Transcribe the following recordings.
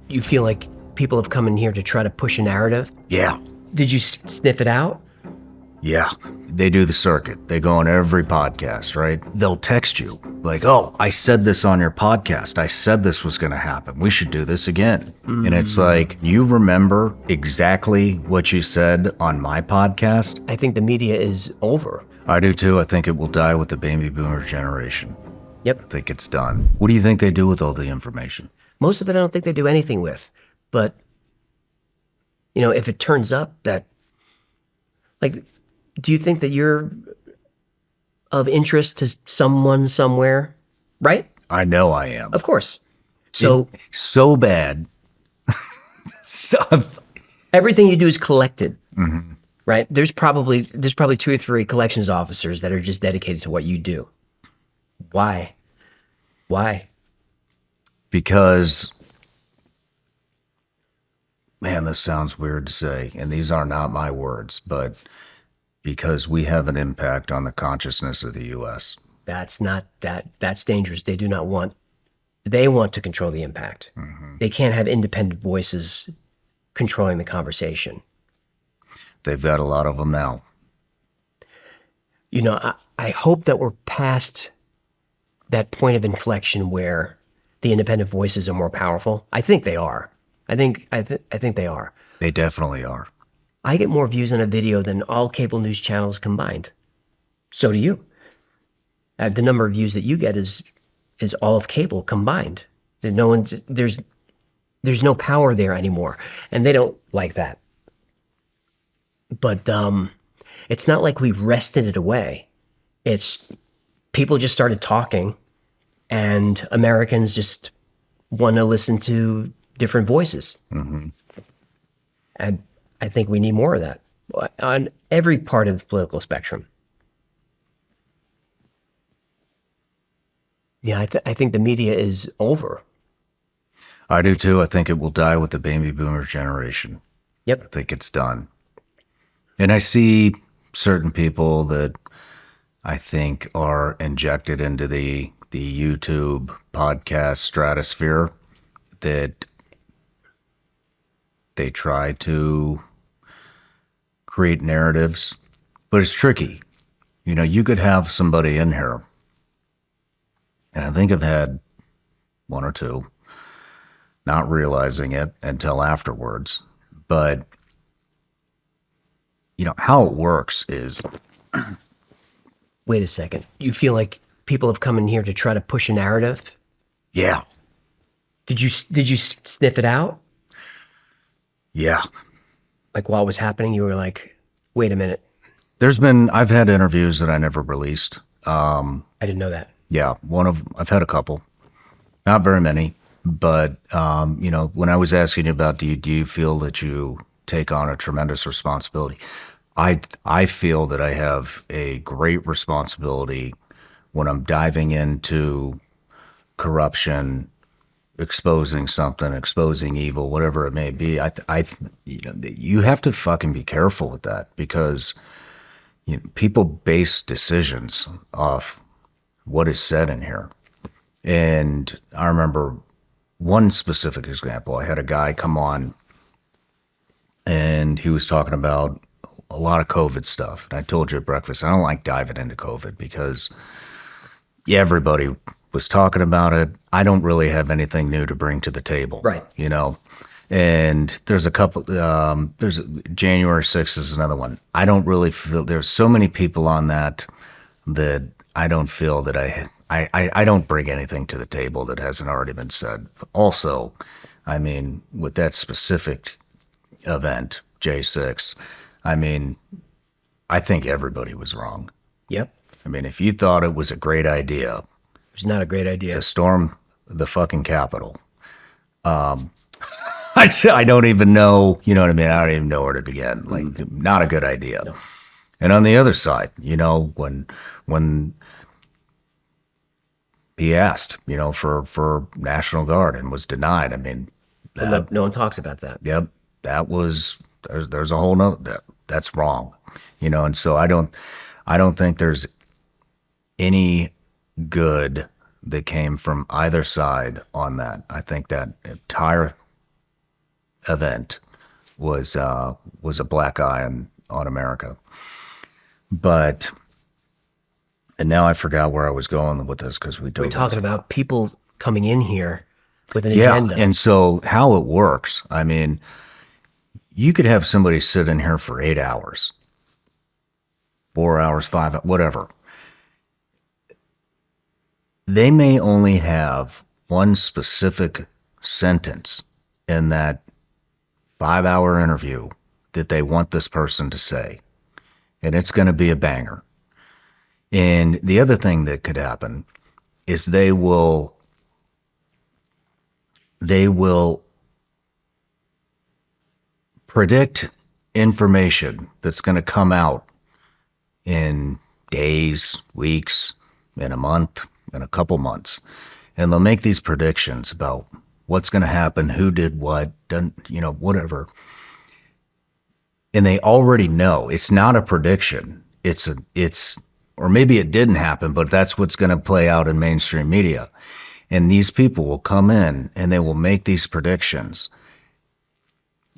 You feel like people have come in here to try to push a narrative? Yeah. Did you sniff it out? Yeah. They do the circuit. They go on every podcast, right? They'll text you like, oh, I said this on your podcast. I said this was going to happen. We should do this again. And it's like, you remember exactly what you said on my podcast? I think the media is over. I do too. I think it will die with the baby boomer generation. Yep. I think it's done. What do you think they do with all the information? Most of it I don't think they do anything with. But, you know, if it turns up that, like, do you think that you're of interest to someone somewhere? Right? I know I am. Of course. So So bad. everything you do is collected, right? There's probably 2 or 3 collections officers that are just dedicated to what you do. Why? Because, man, this sounds weird to say, and these are not my words, but because we have an impact on the consciousness of the U.S. That's dangerous. They want to control the impact. They can't have independent voices controlling the conversation. They've got a lot of them now. You know, I hope that we're past that point of inflection where the independent voices are more powerful. I think they are. I think they are. They definitely are. I get more views on a video than all cable news channels combined. So do you. The number of views that you get is all of cable combined. There's no power there anymore, and they don't like that. But it's not like we wrested it away. It's people just started talking, and Americans just want to listen to different voices. And I think we need more of that on every part of the political spectrum. Yeah, I think the media is over. I do too. I think it will die with the baby boomer generation. Yep. I think it's done. And I see certain people that I think are injected into the YouTube podcast stratosphere that they try to create narratives, but it's tricky. You know, you could have somebody in here, and I think I've had 1 or 2, not realizing it until afterwards, but you know, how it works is... Wait a second. You feel like people have come in here to try to push a narrative? Yeah. Did you sniff it out? Yeah. Like while it was happening, you were like, wait a minute. I've had interviews that I never released. I didn't know that. Yeah, I've had a couple, not very many, but you know, when I was asking you about, do you feel that you take on a tremendous responsibility? I feel that I have a great responsibility when I'm diving into corruption, exposing something, exposing evil, whatever it may be. You know, you have to fucking be careful with that, because you know, people base decisions off what is said in here. And I remember one specific example. I had a guy come on and he was talking about a lot of COVID stuff. And I told you at breakfast, I don't like diving into COVID because everybody was talking about it. I don't really have anything new to bring to the table. Right. You know, and there's a couple, January 6th is another one. I don't really feel, there's so many people on that I don't feel that I don't bring anything to the table that hasn't already been said. Also, I mean, with that specific event, J6, I mean, I think everybody was wrong. Yep. I mean, if you thought it was a great idea, It's not a great idea. to storm the fucking Capitol, I don't even know, you know what I mean? I don't even know where to begin. Like, not a good idea. No. And on the other side, you know, when he asked, you know, for National Guard and was denied, I mean, No one talks about that. yep, that was, there's a whole nother, that's wrong, you know. And so I don't think there's any good that came from either side on that. I think that entire event was a black eye on America. But and now I forgot where I was going with this because we We're talking about people coming in here with an agenda. And so how it works, I mean, you could have somebody sit in here for 8 hours, 4 hours, 5, whatever. They may only have one specific sentence in that 5-hour interview that they want this person to say, and it's going to be a banger. And the other thing that could happen is they will predict information that's going to come out in days, weeks, in a month, in a couple months. And they'll make these predictions about what's going to happen, who did what, done, whatever. And they already know it's not a prediction. Or maybe it didn't happen, but that's what's going to play out in mainstream media. And these people will come in and they will make these predictions.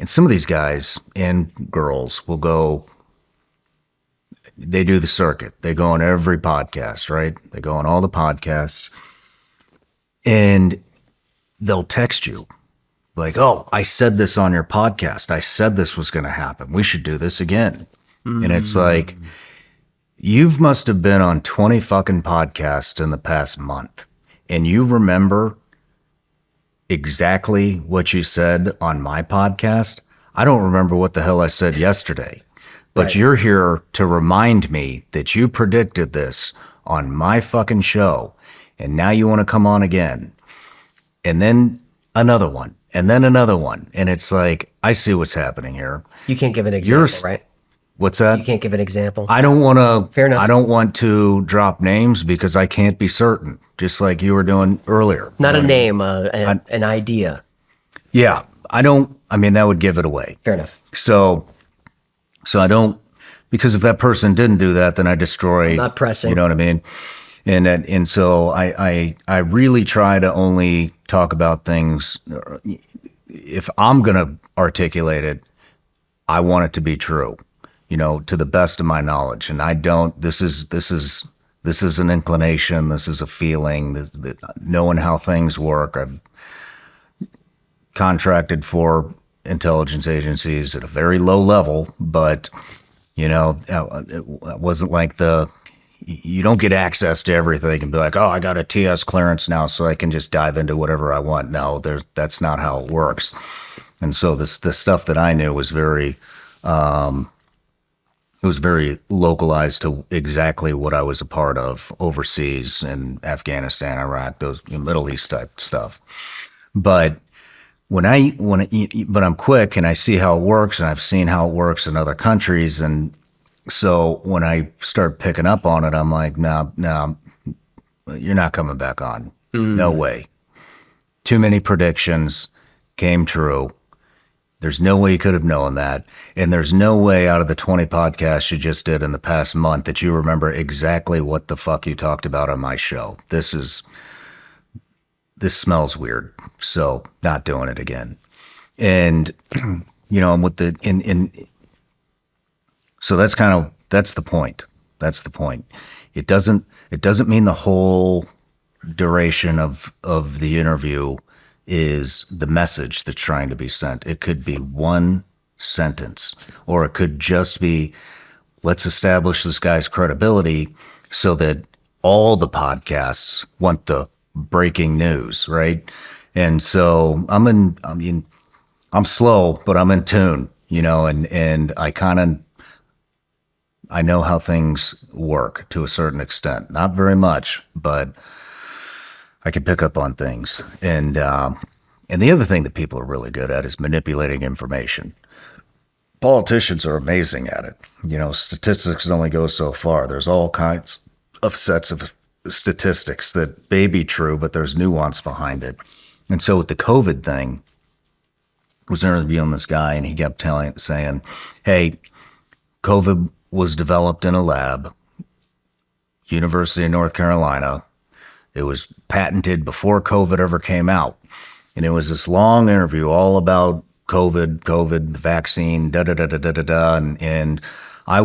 And some of these guys and girls will go, they do the circuit. They go on every podcast, right? They go on all the podcasts and they'll text you like, oh, I said this on your podcast. I said this was going to happen. We should do this again. And it's like, you must have been on 20 fucking podcasts in the past month, and you remember exactly what you said on my podcast. I don't remember what the hell I said yesterday, but Right. You're here to remind me that you predicted this on my fucking show, and now you want to come on again. And then another one, and then another one. And it's like, I see what's happening here. You can't give an example, right? What's that? You can't give an example. I don't want to. Fair enough. I don't want to drop names because I can't be certain. Just like you were doing earlier. Not a name, an idea. Yeah, I don't. I mean, that would give it away. Fair enough. So I don't, because if that person didn't do that, then I destroy. Not pressing. You know what I mean? And so I really try to only talk about things. If I'm gonna articulate it, I want it to be true. To the best of my knowledge. And I don't, this is an inclination. This is a feeling, knowing how things work. I've contracted for intelligence agencies at a very low level, but it wasn't like you don't get access to everything and be like, oh, I got a TS clearance now, so I can just dive into whatever I want. No, that's not how it works. And so the stuff that I knew was very, it was very localized to exactly what I was a part of overseas in Afghanistan, Iraq, those Middle East type stuff. But but I'm quick and I see how it works, and I've seen how it works in other countries. And so when I start picking up on it, I'm like, no, you're not coming back on. No way. Too many predictions came true. There's no way you could have known that. And there's no way out of the 20 podcasts you just did in the past month that you remember exactly what the fuck you talked about on my show. This smells weird. So not doing it again. And, I'm with so that's the point. That's the point. It doesn't mean the whole duration of the interview is the message that's trying to be sent. It could be one sentence, or it could just be, let's establish this guy's credibility so that all the podcasts want the breaking news, right? And so I'm slow, but I'm in tune, and I know how things work to a certain extent. Not very much, but I can pick up on things. And the other thing that people are really good at is manipulating information. Politicians are amazing at it. Statistics only go so far. There's all kinds of sets of statistics that may be true, but there's nuance behind it. And so with the COVID thing, I was interviewing this guy, and he kept saying, hey, COVID was developed in a lab, University of North Carolina. It was patented before COVID ever came out. And it was this long interview all about COVID, the vaccine, da da da da da da da, and I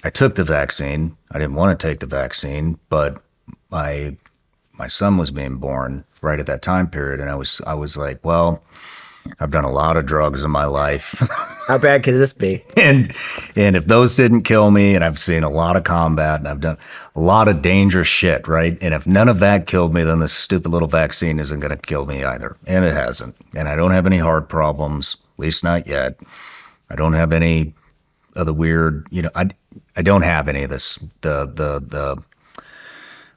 took the vaccine. I didn't want to take the vaccine, but my son was being born right at that time period, and I was like, well, I've done a lot of drugs in my life. How bad could this be? and if those didn't kill me, and I've seen a lot of combat and I've done a lot of dangerous shit, right? And if none of that killed me, then this stupid little vaccine isn't going to kill me either. And it hasn't. And I don't have any heart problems, at least not yet. I don't have any of the weird, I don't have any of this, the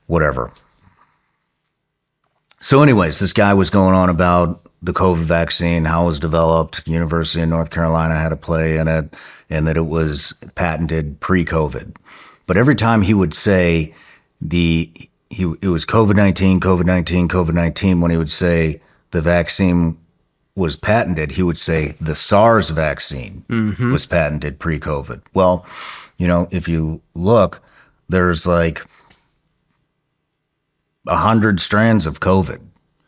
whatever. So anyways, this guy was going on about the COVID vaccine, how it was developed, University of North Carolina had a play in it, and that it was patented pre-COVID. But every time he would say it was COVID-19, COVID-19, COVID-19, when he would say the vaccine was patented, he would say the SARS vaccine was patented pre-COVID. Well, if you look, there's like 100 strands of COVID.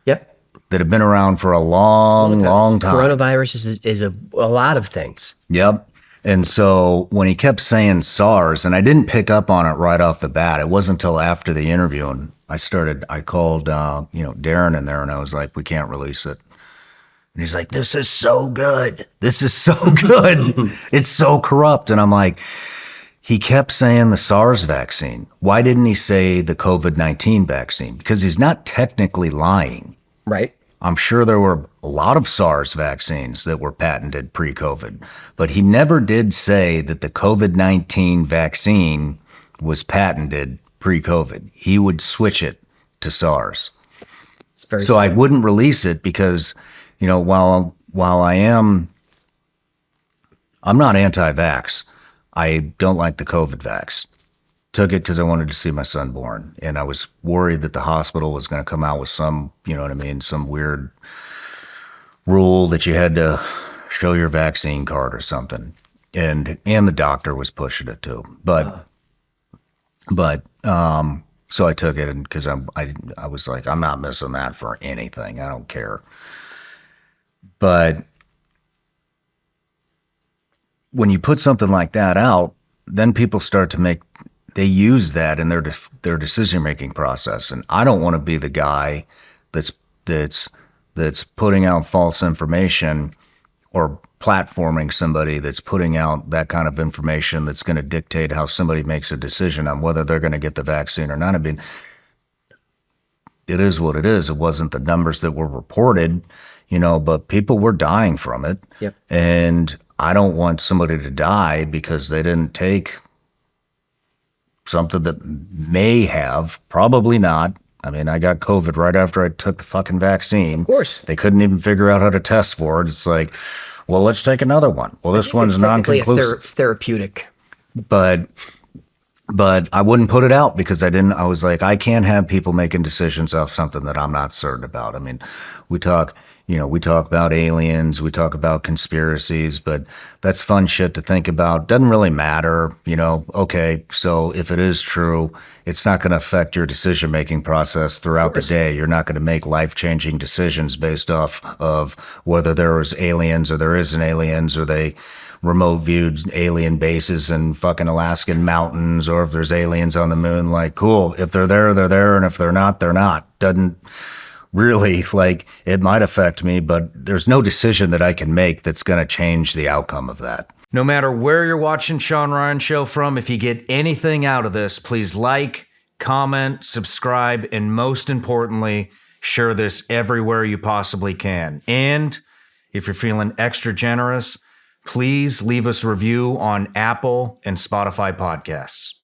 Yep. That have been around for a long time. Coronavirus is a lot of things. Yep. And so when he kept saying SARS, and I didn't pick up on it right off the bat, it wasn't until after the interview, and I called, Darren in there, and I was like, we can't release it. And he's like, this is so good. This is so good. It's so corrupt. And I'm like, he kept saying the SARS vaccine. Why didn't he say the COVID-19 vaccine? Because he's not technically lying. Right. I'm sure there were a lot of SARS vaccines that were patented pre-COVID, but he never did say that the COVID-19 vaccine was patented pre-COVID. He would switch it to SARS. It's very so sad. I wouldn't release it because, while I'm not anti-vax, I don't like the COVID vax. Took it because I wanted to see my son born. And I was worried that the hospital was going to come out with some, some weird rule that you had to show your vaccine card or something. And the doctor was pushing it too. But so I took it, and because I was like, I'm not missing that for anything. I don't care. But when you put something like that out, then people start to they use that in their decision-making process. And I don't want to be the guy that's putting out false information or platforming somebody that's putting out that kind of information that's going to dictate how somebody makes a decision on whether they're going to get the vaccine or not. I mean, it is what it is. It wasn't the numbers that were reported, but people were dying from it. Yep. And I don't want somebody to die because they didn't take something that may have, probably not. I mean, I got COVID right after I took the fucking vaccine. Of course. They couldn't even figure out how to test for it. It's like, well, let's take another one. Well, this one's non-conclusive. Therapeutic. But I wouldn't put it out because I was like, I can't have people making decisions off something that I'm not certain about. I mean, we talk about aliens, we talk about conspiracies, but that's fun shit to think about. Doesn't really matter, okay, so if it is true, it's not going to affect your decision-making process throughout the day. You're not going to make life-changing decisions based off of whether there is aliens or there isn't aliens, or they remote viewed alien bases in fucking Alaskan mountains, or if there's aliens on the moon. Like, cool, if they're there, they're there, and if they're not, they're not. Doesn't really, it might affect me, but there's no decision that I can make that's going to change the outcome of that. No matter where you're watching Shawn Ryan Show from, if you get anything out of this, please like, comment, subscribe, and most importantly, share this everywhere you possibly can. And if you're feeling extra generous, please leave us a review on Apple and Spotify podcasts.